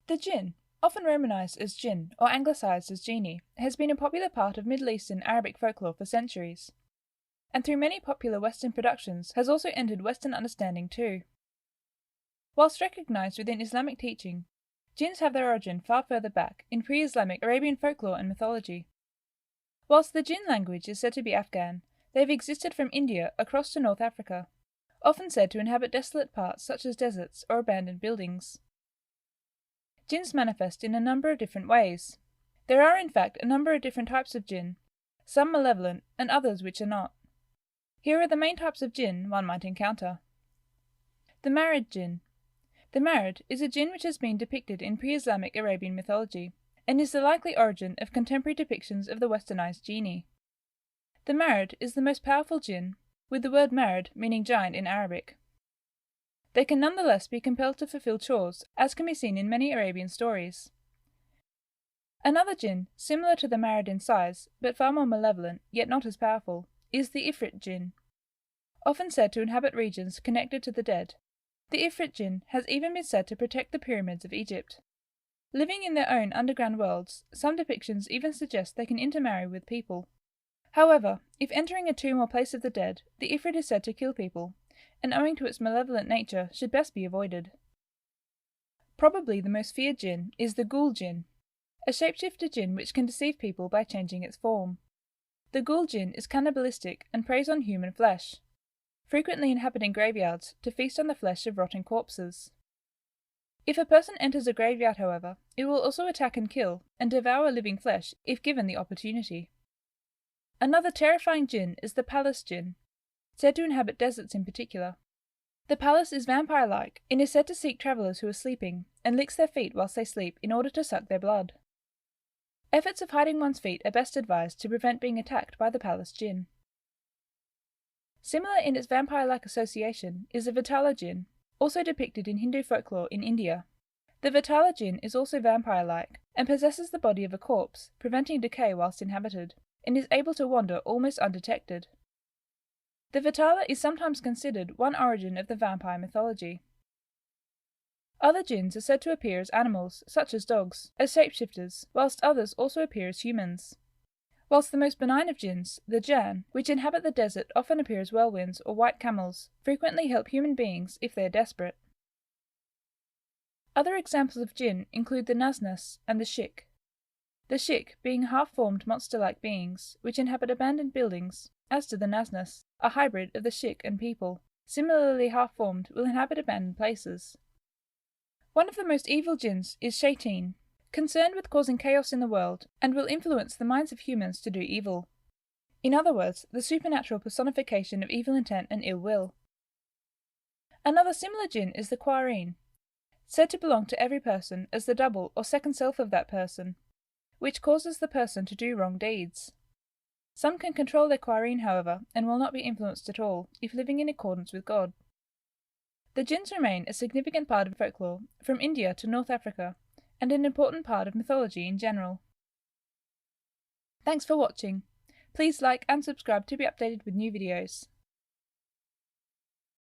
The jinn, often romanised as jinn or anglicised as genie, has been a popular part of Middle Eastern Arabic folklore for centuries, and through many popular Western productions has also entered Western understanding too. Whilst recognised within Islamic teaching, jinns have their origin far further back in pre-Islamic Arabian folklore and mythology. Whilst the jinn language is said to be Afghan, they have existed from India across to North Africa, often said to inhabit desolate parts such as deserts or abandoned buildings. Jinns manifest in a number of different ways. There are in fact a number of different types of jinn, some malevolent and others which are not. Here are the main types of jinn one might encounter. The married jinn. The married is a jinn which has been depicted in pre-Islamic Arabian mythology, and is the likely origin of contemporary depictions of the westernized genie. The married is the most powerful jinn, with the word married meaning giant in Arabic. They can nonetheless be compelled to fulfill chores, as can be seen in many Arabian stories. Another jinn, similar to the married in size, but far more malevolent, yet not as powerful, is the Ifrit Jinn. Often said to inhabit regions connected to the dead, the Ifrit Jinn has even been said to protect the pyramids of Egypt. Living in their own underground worlds, some depictions even suggest they can intermarry with people. However, if entering a tomb or place of the dead, the Ifrit is said to kill people, and owing to its malevolent nature should best be avoided. Probably the most feared jinn is the Guljin, a shapeshifter jinn which can deceive people by changing its form. The Guljin is cannibalistic and preys on human flesh, frequently inhabiting graveyards to feast on the flesh of rotting corpses. If a person enters a graveyard, however, it will also attack and kill, and devour living flesh if given the opportunity. Another terrifying jinn is the palace jinn, said to inhabit deserts in particular. The palace is vampire-like and is said to seek travellers who are sleeping, and licks their feet whilst they sleep in order to suck their blood. Efforts of hiding one's feet are best advised to prevent being attacked by the palace jinn. Similar in its vampire-like association is the Vitalogin, also depicted in Hindu folklore in India. The Vitalogin is also vampire-like, and possesses the body of a corpse, preventing decay whilst inhabited, and is able to wander almost undetected. The Vitala is sometimes considered one origin of the vampire mythology. Other jinns are said to appear as animals, such as dogs, as shapeshifters, whilst others also appear as humans. Whilst the most benign of jinns, the Jann, which inhabit the desert, often appear as whirlwinds or white camels, frequently help human beings if they are desperate. Other examples of jinn include the Nasnas and the Shik. The Shik being half-formed monster-like beings, which inhabit abandoned buildings, as do the Nasnas, a hybrid of the Shik and people, similarly half-formed, will inhabit abandoned places. One of the most evil jinns is Shaitan, concerned with causing chaos in the world, and will influence the minds of humans to do evil. In other words, the supernatural personification of evil intent and ill will. Another similar jinn is the Quirine, said to belong to every person as the double or second self of that person, which causes the person to do wrong deeds. Some can control their Quirine, however, and will not be influenced at all, if living in accordance with God. The jinns remain a significant part of folklore, from India to North Africa, and an important part of mythology in general. Thanks for watching. Please like and subscribe to be updated with new videos.